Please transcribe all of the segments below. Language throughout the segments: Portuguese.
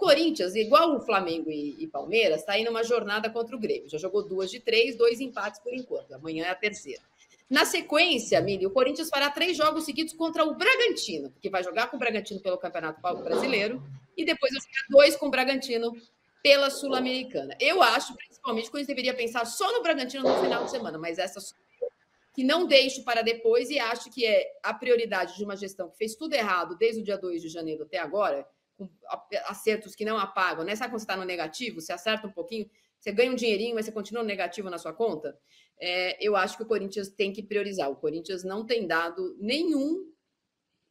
Corinthians, igual o Flamengo e Palmeiras, está aí numa jornada contra o Grêmio. Já jogou 2 de 3, 2 empates por enquanto. Amanhã é a terceira. Na sequência, Mili, o Corinthians fará 3 jogos seguidos contra o Bragantino, que vai jogar com o Bragantino pelo Campeonato Brasileiro, e depois vai jogar 2 com o Bragantino pela Sul-Americana. Eu acho, principalmente, que o Corinthians deveria pensar só no Bragantino no final de semana, mas essa que não deixo para depois e acho que é a prioridade de uma gestão que fez tudo errado desde o dia 2 de janeiro até agora, com acertos que não apagam, né? Sabe quando você está no negativo? Você acerta um pouquinho, você ganha um dinheirinho, mas você continua no negativo na sua conta? Eu acho que o Corinthians tem que priorizar. O Corinthians não tem dado nenhum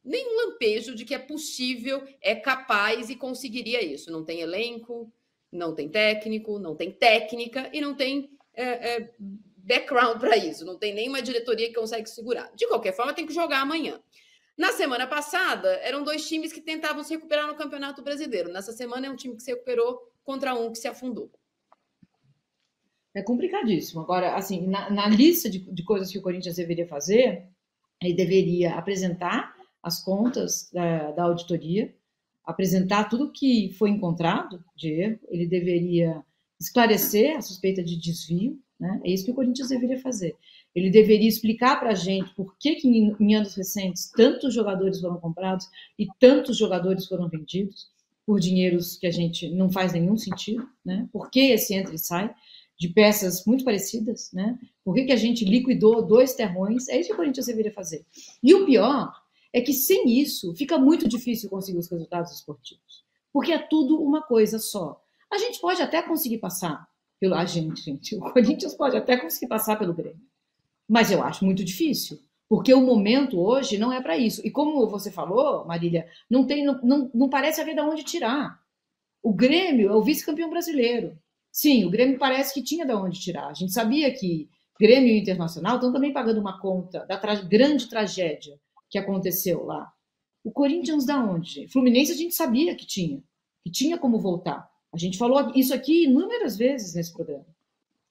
lampejo de que é possível, é capaz e conseguiria isso. Não tem elenco, não tem técnico, não tem técnica e não tem background para isso. Não tem nenhuma diretoria que consegue segurar. De qualquer forma, tem que jogar amanhã. Na semana passada, eram 2 times que tentavam se recuperar no Campeonato Brasileiro. Nessa semana, é um time que se recuperou contra um que se afundou. É complicadíssimo. Agora, assim, na lista de coisas que o Corinthians deveria fazer, ele deveria apresentar as contas da auditoria, apresentar tudo que foi encontrado de erro, ele deveria esclarecer a suspeita de desvio, né? É isso que o Corinthians deveria fazer. Ele deveria explicar para a gente por que em anos recentes tantos jogadores foram comprados e tantos jogadores foram vendidos por dinheiros que a gente não faz nenhum sentido, né? Por que esse entra e sai de peças muito parecidas, né? Por que a gente liquidou 2 terrões? É isso que o Corinthians deveria fazer. E o pior é que sem isso fica muito difícil conseguir os resultados esportivos, porque é tudo uma coisa só. A gente pode até conseguir passar pelo gente, o Corinthians pode até conseguir passar pelo Grêmio, mas eu acho muito difícil, porque o momento hoje não é para isso. E como você falou, Marília, não parece haver de onde tirar. O Grêmio é o vice-campeão brasileiro. Sim, o Grêmio parece que tinha de onde tirar. A gente sabia que Grêmio e Internacional estão também pagando uma conta da grande tragédia que aconteceu lá. O Corinthians da onde? Fluminense a gente sabia que tinha como voltar. A gente falou isso aqui inúmeras vezes nesse programa.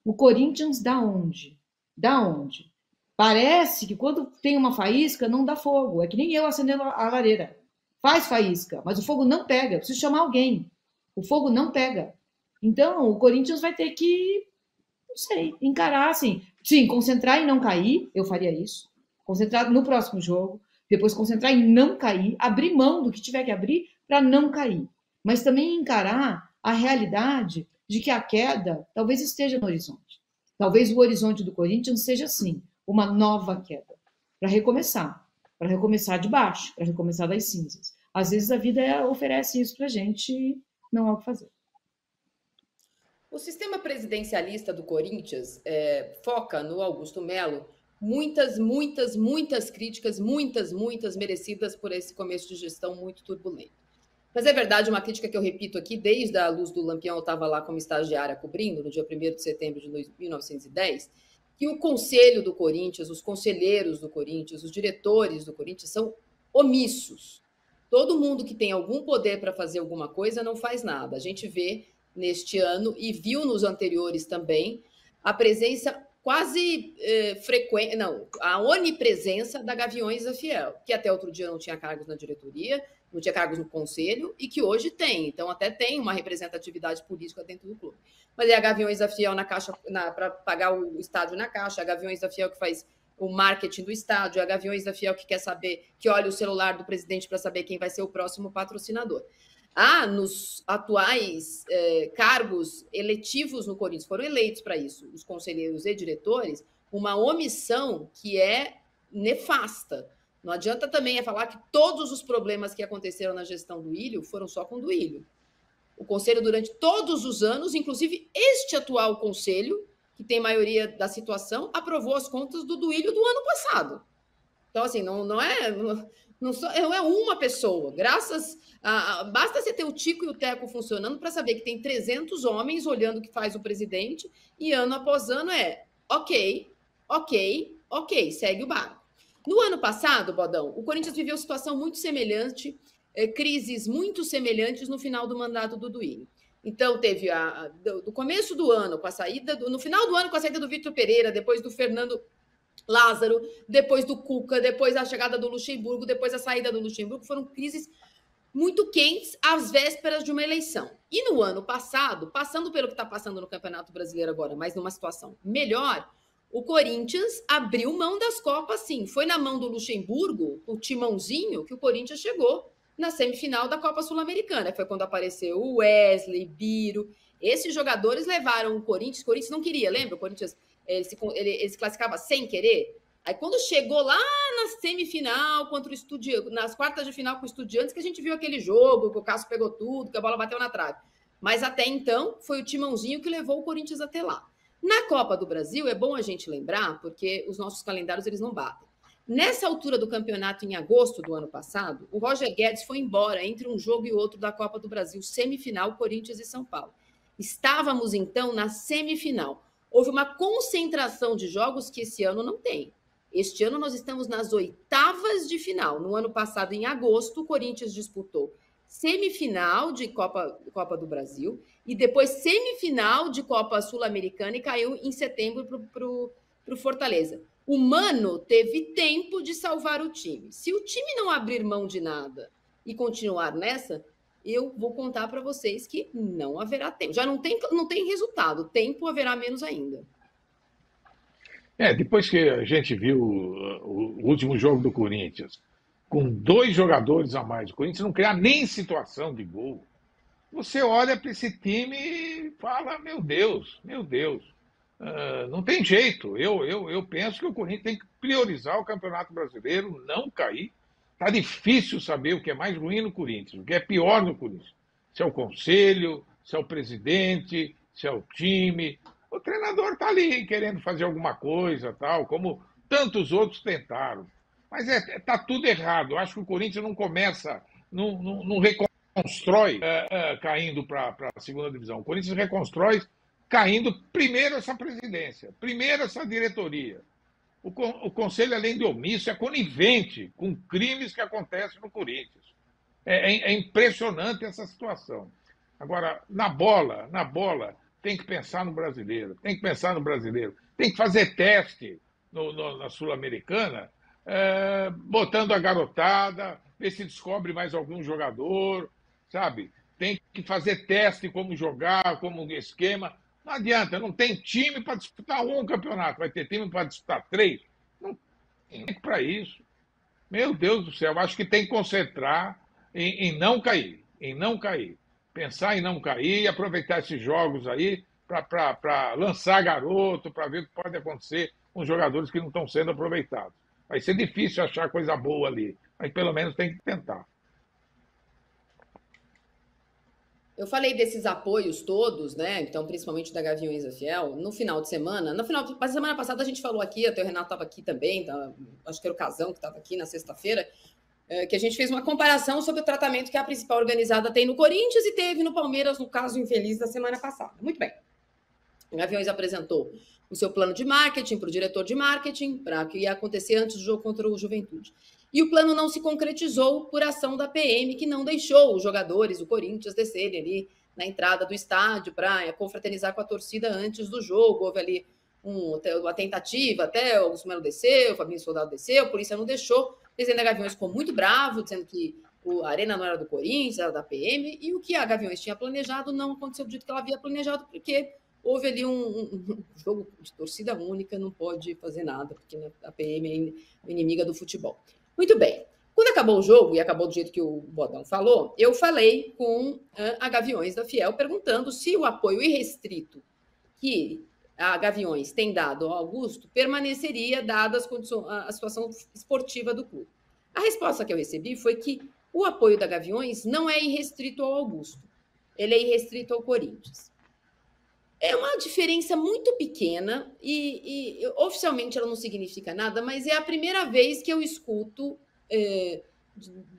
O Corinthians da onde? Da onde? Parece que quando tem uma faísca não dá fogo. É que nem eu acendendo a lareira. Faz faísca, mas o fogo não pega. Eu preciso chamar alguém. O fogo não pega. Então, o Corinthians vai ter que, não sei, encarar assim. Sim, concentrar em não cair, eu faria isso. Concentrar no próximo jogo, depois concentrar em não cair, abrir mão do que tiver que abrir para não cair. Mas também encarar a realidade de que a queda talvez esteja no horizonte. Talvez o horizonte do Corinthians seja, sim, uma nova queda. Para recomeçar de baixo, para recomeçar das cinzas. Às vezes a vida oferece isso para a gente e não há o que fazer. O sistema presidencialista do Corinthians foca no Augusto Melo muitas críticas, muitas merecidas por esse começo de gestão muito turbulento. Mas é verdade, uma crítica que eu repito aqui, desde a Luz do Lampião, eu estava lá como estagiária cobrindo, no dia 1º de setembro de 1910, que o conselho do Corinthians, os conselheiros do Corinthians, os diretores do Corinthians são omissos. Todo mundo que tem algum poder para fazer alguma coisa não faz nada. A gente vê neste ano e viu nos anteriores também a presença quase frequente, não, a onipresença da Gaviões da Fiel, que até outro dia não tinha cargos na diretoria, não tinha cargos no conselho e que hoje tem. Então, até tem uma representatividade política dentro do clube. Mas é a Gaviões da Fiel na Caixa, para pagar o estádio na Caixa, a Gaviões da Fiel que faz o marketing do estádio, a Gaviões da Fiel que quer saber, que olha o celular do presidente para saber quem vai ser o próximo patrocinador. Nos atuais cargos eletivos no Corinthians, foram eleitos para isso, os conselheiros e diretores, uma omissão que é nefasta. Não adianta também falar que todos os problemas que aconteceram na gestão do Duílio foram só com o Duílio. O conselho, durante todos os anos, inclusive este atual conselho, que tem maioria da situação, aprovou as contas do Duílio do ano passado. Então, assim, não é uma pessoa. Basta você ter o Tico e o Teco funcionando para saber que tem 300 homens olhando o que faz o presidente e ano após ano ok, segue o barco. No ano passado, Bodão, o Corinthians viveu situação muito semelhante, crises muito semelhantes no final do mandato do Duílio. Então, teve do começo do ano, no final do ano, com a saída do Vitor Pereira, depois do Fernando Lázaro, depois do Cuca, depois a chegada do Luxemburgo, depois a saída do Luxemburgo, foram crises muito quentes às vésperas de uma eleição. E no ano passado, passando pelo que está passando no Campeonato Brasileiro agora, mas numa situação melhor, o Corinthians abriu mão das Copas, sim. Foi na mão do Luxemburgo, o timãozinho, que o Corinthians chegou na semifinal da Copa Sul-Americana. Foi quando apareceu o Wesley, Biro. Esses jogadores levaram o Corinthians não queria, lembra? O Corinthians ele se classificava sem querer. Aí quando chegou lá na semifinal contra o Estudiantes, nas quartas de final com o Estudiantes, que a gente viu aquele jogo, que o Cássio pegou tudo, que a bola bateu na trave. Mas até então, foi o timãozinho que levou o Corinthians até lá. Na Copa do Brasil, é bom a gente lembrar, porque os nossos calendários eles não batem. Nessa altura do campeonato, em agosto do ano passado, o Roger Guedes foi embora entre um jogo e outro da Copa do Brasil, semifinal, Corinthians e São Paulo. Estávamos, então, na semifinal. Houve uma concentração de jogos que esse ano não tem. Este ano nós estamos nas oitavas de final. No ano passado, em agosto, o Corinthians disputou semifinal de Copa do Brasil e depois semifinal de Copa Sul-Americana e caiu em setembro para o Fortaleza. O Mano teve tempo de salvar o time. Se o time não abrir mão de nada e continuar nessa, eu vou contar para vocês que não haverá tempo. Já não tem resultado, tempo haverá menos ainda. Depois que a gente viu o último jogo do Corinthians, com 2 jogadores a mais, o Corinthians não criar nem situação de gol, você olha para esse time e fala, meu Deus, não tem jeito. Eu penso que o Corinthians tem que priorizar o Campeonato Brasileiro, não cair. Está difícil saber o que é mais ruim no Corinthians, o que é pior no Corinthians. Se é o conselho, se é o presidente, se é o time. O treinador está ali querendo fazer alguma coisa, tal, como tantos outros tentaram. Mas está tudo errado. Eu acho que o Corinthians não começa, não reconstrói caindo para a segunda divisão. O Corinthians reconstrói caindo primeiro essa presidência, primeiro essa diretoria. O Conselho, além de omisso, é conivente com crimes que acontecem no Corinthians. É impressionante essa situação. Agora, na bola, tem que pensar no brasileiro, tem que fazer teste na Sul-Americana, botando a garotada, ver se descobre mais algum jogador, sabe? Tem que fazer teste como jogar, como esquema. Não adianta, não tem time para disputar um campeonato, vai ter time para disputar 3. Não tem tempo para isso. Meu Deus do céu, acho que tem que concentrar em não cair, Pensar em não cair e aproveitar esses jogos aí para lançar garoto, para ver o que pode acontecer com os jogadores que não estão sendo aproveitados. Vai ser difícil achar coisa boa ali, mas pelo menos tem que tentar. Eu falei desses apoios todos, né? Então, principalmente da Gaviões da Fiel, no final de semana. Na semana passada a gente falou aqui, até o Renato estava aqui também, acho que era o Casão que estava aqui na sexta-feira, que a gente fez uma comparação sobre o tratamento que a principal organizada tem no Corinthians e teve no Palmeiras, no caso infeliz da semana passada. Muito bem. O Gaviões apresentou o seu plano de marketing para o diretor de marketing, para o que ia acontecer antes do jogo contra o Juventude. E o plano não se concretizou por ação da PM, que não deixou os jogadores, o Corinthians, descerem ali na entrada do estádio para confraternizar com a torcida antes do jogo. Houve ali uma tentativa, até o Augusto Melo desceu, o Fabinho Soldado desceu, a polícia não deixou. O presidente da Gaviões ficou muito bravo, dizendo que a arena não era do Corinthians, era da PM, e o que a Gaviões tinha planejado não aconteceu do jeito que ela havia planejado, porque houve ali um jogo de torcida única, não pode fazer nada, porque a PM é inimiga do futebol. Muito bem. Quando acabou o jogo, e acabou do jeito que o Bodão falou, eu falei com a Gaviões da Fiel, perguntando se o apoio irrestrito que a Gaviões tem dado ao Augusto permaneceria, dada a situação esportiva do clube. A resposta que eu recebi foi que o apoio da Gaviões não é irrestrito ao Augusto, ele é irrestrito ao Corinthians. É uma diferença muito pequena e oficialmente ela não significa nada, mas é a primeira vez que eu escuto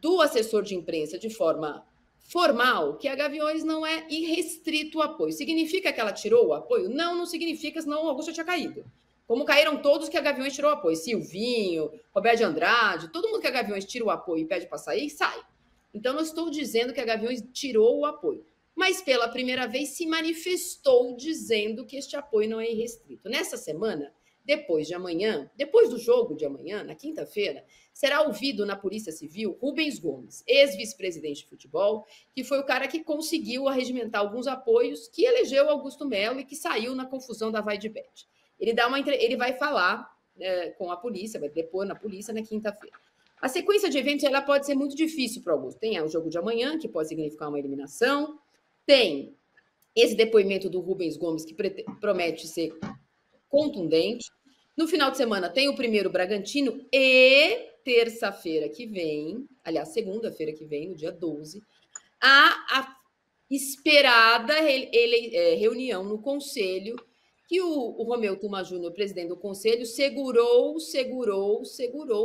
do assessor de imprensa de forma formal que a Gaviões não é irrestrito o apoio. Significa que ela tirou o apoio? Não, não significa, senão o Augusto tinha caído. Como caíram todos que a Gaviões tirou o apoio. Silvinho, Roberto de Andrade, todo mundo que a Gaviões tira o apoio e pede para sair, sai. Então, não estou dizendo que a Gaviões tirou o apoio, mas pela primeira vez se manifestou dizendo que este apoio não é irrestrito. Nessa semana, depois de amanhã, depois do jogo de amanhã, na quinta-feira, será ouvido na Polícia Civil Rubens Gomes, ex-vice-presidente de futebol, que foi o cara que conseguiu arregimentar alguns apoios, que elegeu Augusto Melo e que saiu na confusão da vai de bet. Ele vai falar com a polícia, vai depor na polícia na quinta-feira. A sequência de eventos ela pode ser muito difícil para o Augusto. Tem o jogo de amanhã, que pode significar uma eliminação, tem esse depoimento do Rubens Gomes, que promete ser contundente. No final de semana tem o primeiro Bragantino e terça-feira que vem, aliás, segunda-feira que vem, no dia 12, a esperada reunião no Conselho, que o Romeu Tuma Júnior, presidente do Conselho, segurou,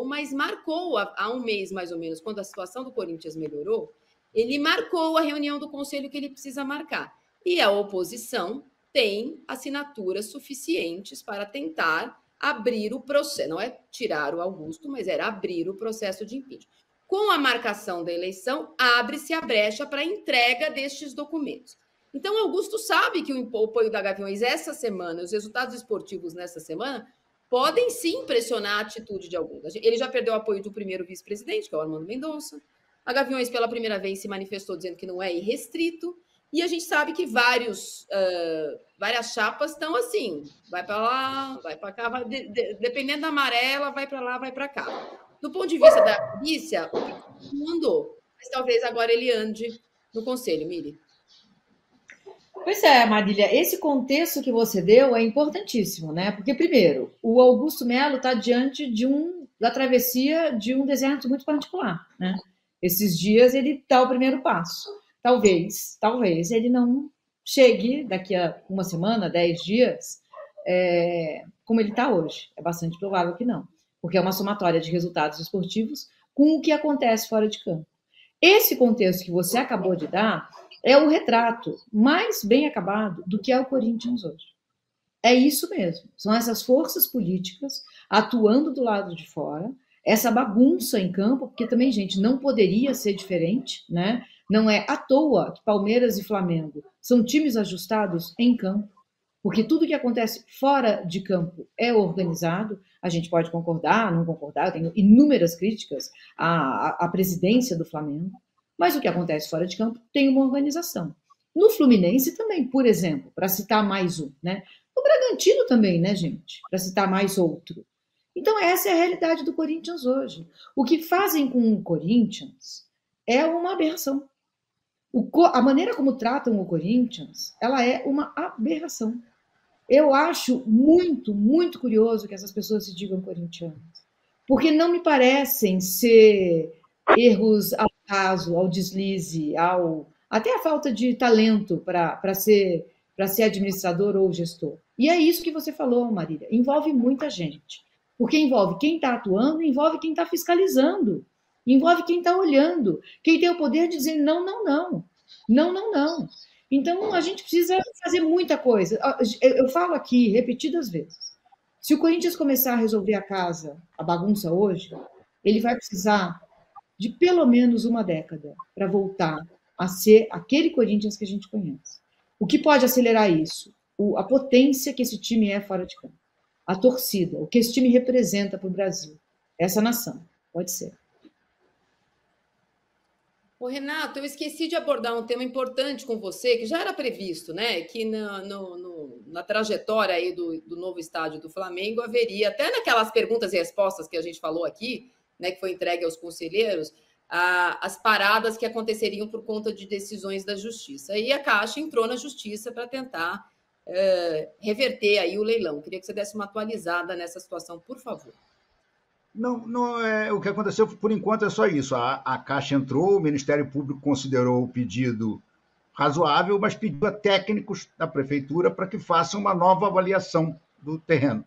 mas marcou há um mês, mais ou menos, quando a situação do Corinthians melhorou, ele marcou a reunião do Conselho que ele precisa marcar. E a oposição tem assinaturas suficientes para tentar abrir o processo, não é tirar o Augusto, mas era abrir o processo de impeachment. Com a marcação da eleição, abre-se a brecha para a entrega destes documentos. Então, Augusto sabe que o apoio da Gaviões essa semana, os resultados esportivos nessa semana, podem sim pressionar a atitude de alguns. Ele já perdeu o apoio do primeiro vice-presidente, que é o Armando Mendonça. A Gaviões, pela primeira vez, se manifestou dizendo que não é irrestrito. E a gente sabe que várias chapas estão assim, vai para lá, vai para cá, dependendo da maré, ela vai para lá, vai para cá. Do ponto de vista da polícia, não andou, mas talvez agora ele ande no Conselho, Miri. Pois é, Marília, esse contexto que você deu é importantíssimo, né? Porque, primeiro, o Augusto Melo está diante da travessia de um deserto muito particular, né? Esses dias ele dá o primeiro passo. Talvez ele não chegue daqui a uma semana, 10 dias, como ele está hoje. É bastante provável que não, porque é uma somatória de resultados esportivos com o que acontece fora de campo. Esse contexto que você acabou de dar é o retrato mais bem acabado do que é o Corinthians hoje. É isso mesmo. São essas forças políticas atuando do lado de fora, essa bagunça em campo, porque também, gente, não poderia ser diferente, né? Não é à toa que Palmeiras e Flamengo são times ajustados em campo, porque tudo que acontece fora de campo é organizado. A gente pode concordar, não concordar, eu tenho inúmeras críticas à presidência do Flamengo, mas o que acontece fora de campo tem uma organização. No Fluminense também, por exemplo, para citar mais um, né? No Bragantino também, né, gente? Para citar mais outro. Então, essa é a realidade do Corinthians hoje. O que fazem com o Corinthians é uma aberração. A maneira como tratam o Corinthians, ela é uma aberração. Eu acho muito, muito curioso que essas pessoas se digam corintianas, porque não me parecem ser erros ao caso, ao deslize, até a falta de talento para ser administrador ou gestor. E é isso que você falou, Marília. Envolve muita gente. Porque envolve quem está atuando, envolve quem está fiscalizando, envolve quem está olhando, quem tem o poder de dizer não, não, não. Não, não, não. Então, a gente precisa fazer muita coisa. Eu falo aqui repetidas vezes. Se o Corinthians começar a resolver a bagunça hoje, ele vai precisar de pelo menos uma década para voltar a ser aquele Corinthians que a gente conhece. O que pode acelerar isso? A potência que esse time é fora de campo. A torcida, o que esse time representa para o Brasil. Essa nação. Pode ser. Ô, Renato, eu esqueci de abordar um tema importante com você, que já era previsto, né? Que na trajetória aí do novo estádio do Flamengo haveria, até naquelas perguntas e respostas que a gente falou aqui, né, que foi entregue aos conselheiros, as paradas que aconteceriam por conta de decisões da Justiça. E a Caixa entrou na Justiça para tentar reverter aí o leilão. Queria que você desse uma atualizada nessa situação, por favor. Não é, o que aconteceu, por enquanto, é só isso. A Caixa entrou, o Ministério Público considerou o pedido razoável, mas pediu a técnicos da Prefeitura para que façam uma nova avaliação do terreno.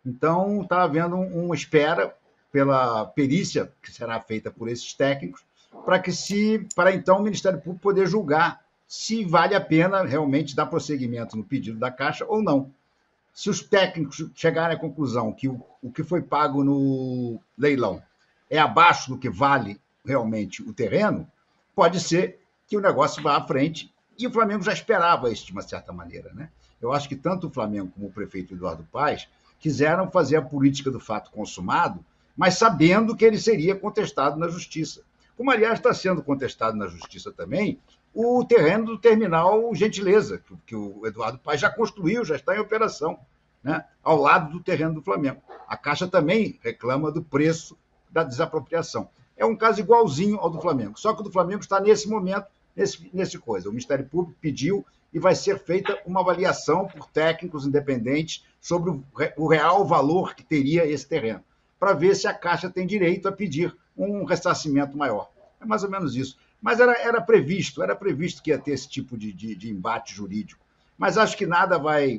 Então, está havendo uma espera pela perícia que será feita por esses técnicos, para então o Ministério Público poder julgar se vale a pena realmente dar prosseguimento no pedido da Caixa ou não. Se os técnicos chegarem à conclusão que o que foi pago no leilão é abaixo do que vale realmente o terreno, pode ser que o negócio vá à frente, e o Flamengo já esperava isso de uma certa maneira, né? Eu acho que tanto o Flamengo como o prefeito Eduardo Paes quiseram fazer a política do fato consumado, mas sabendo que ele seria contestado na justiça. Como, aliás, está sendo contestado na justiça também o terreno do terminal Gentileza, que o Eduardo Paes já construiu, já está em operação, né, ao lado do terreno do Flamengo. A Caixa também reclama do preço da desapropriação. É um caso igualzinho ao do Flamengo, só que o do Flamengo está nesse momento, nesse coisa. O Ministério Público pediu e vai ser feita uma avaliação por técnicos independentes sobre o real valor que teria esse terreno, para ver se a Caixa tem direito a pedir um ressarcimento maior. É mais ou menos isso. Mas era previsto que ia ter esse tipo de embate jurídico. Mas acho que nada vai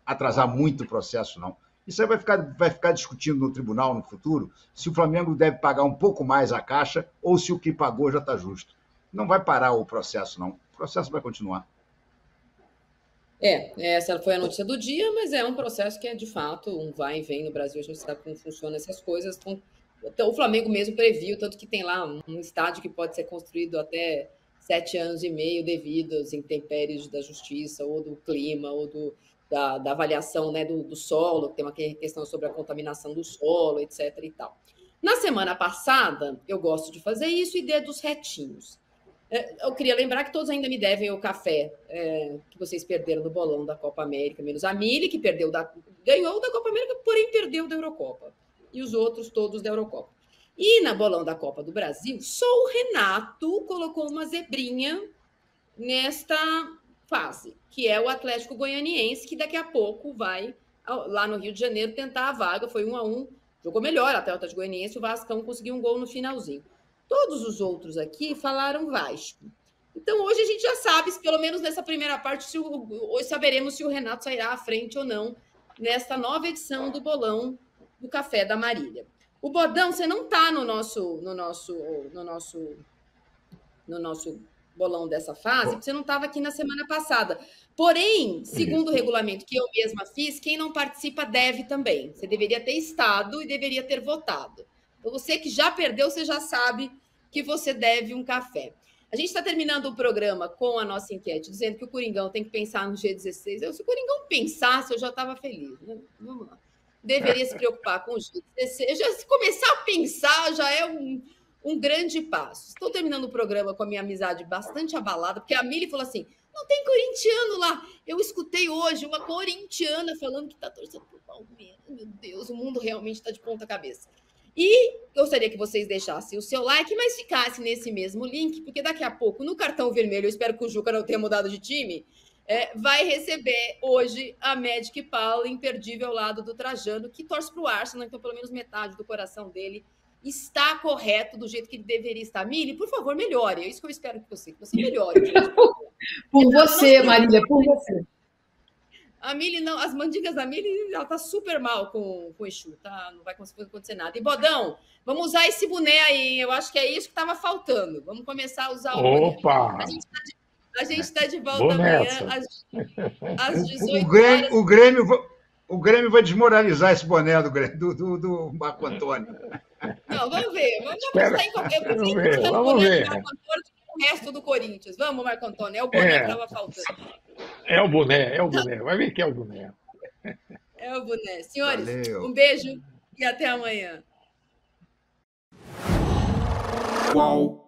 atrasar muito o processo, não. Isso aí vai ficar discutindo no tribunal no futuro se o Flamengo deve pagar um pouco mais à Caixa ou se o que pagou já está justo. Não vai parar o processo, não. O processo vai continuar. Essa foi a notícia do dia, mas é um processo que é, de fato, um vai e vem no Brasil. A gente sabe como funcionam essas coisas. Então, o Flamengo mesmo previu, tanto que tem lá um estádio que pode ser construído até 7 anos e meio devido às intempéries da justiça, ou do clima, ou da avaliação, né, do solo, que tem uma questão sobre a contaminação do solo, etc. e tal. Na semana passada, eu gosto de fazer isso e dedos retinhos. Eu queria lembrar que todos ainda me devem o café que vocês perderam no bolão da Copa América, menos a Mili, que ganhou da Copa América, porém perdeu da Eurocopa. E os outros todos da Eurocopa. E na bolão da Copa do Brasil, só o Renato colocou uma zebrinha nesta fase, que é o Atlético Goianiense, que daqui a pouco vai lá no Rio de Janeiro tentar a vaga. Foi 1-1, jogou melhor até o Atlético Goianiense, o Vascão conseguiu um gol no finalzinho. Todos os outros aqui falaram Vasco. Então, hoje a gente já sabe, pelo menos nessa primeira parte, hoje saberemos se o Renato sairá à frente ou não nesta nova edição do bolão do Café da Marília. O Bodão, você não está no nosso bolão dessa fase, porque você não estava aqui na semana passada. Porém, segundo o regulamento que eu mesma fiz, quem não participa deve também. Você deveria ter estado e deveria ter votado. Então, você que já perdeu, você já sabe que você deve um café. A gente está terminando o programa com a nossa enquete, dizendo que o Coringão tem que pensar no G16. Se o Coringão pensasse, eu já estava feliz, né? Vamos lá. Deveria se preocupar com o G16. Se começar a pensar, já é um grande passo. Estou terminando o programa com a minha amizade bastante abalada, porque a Mili falou assim, não tem corintiano lá. Eu escutei hoje uma corintiana falando que está torcendo para o Palmeiras. Meu Deus, o mundo realmente está de ponta cabeça. E gostaria que vocês deixassem o seu like, mas ficassem nesse mesmo link, porque daqui a pouco, no cartão vermelho, eu espero que o Juca não tenha mudado de time, vai receber hoje a Magic Paula, imperdível ao lado do Trajano, que torce para o Arsenal, então pelo menos metade do coração dele está correto do jeito que ele deveria estar. Mili, por favor, melhore. É isso que eu espero que você melhore. Por você, Marília, por você. A Mili não, as mandigas da Mili, ela tá super mal com o Exu, tá? Não vai conseguir acontecer nada. E Bodão, vamos usar esse boné aí. Eu acho que é isso que estava faltando. Vamos começar a usar o boné. Opa! A gente está de volta amanhã às 18 horas. O Grêmio vai desmoralizar esse boné do Marco Antônio. Não, vamos ver. Vamos apostar em qualquer coisa. Vamos ver. O resto do Corinthians. Vamos, Marco Antônio. É o boné que estava faltando. É o boné. Vai ver que é o boné. É o boné. Senhores, valeu. Um beijo e até amanhã. Qual?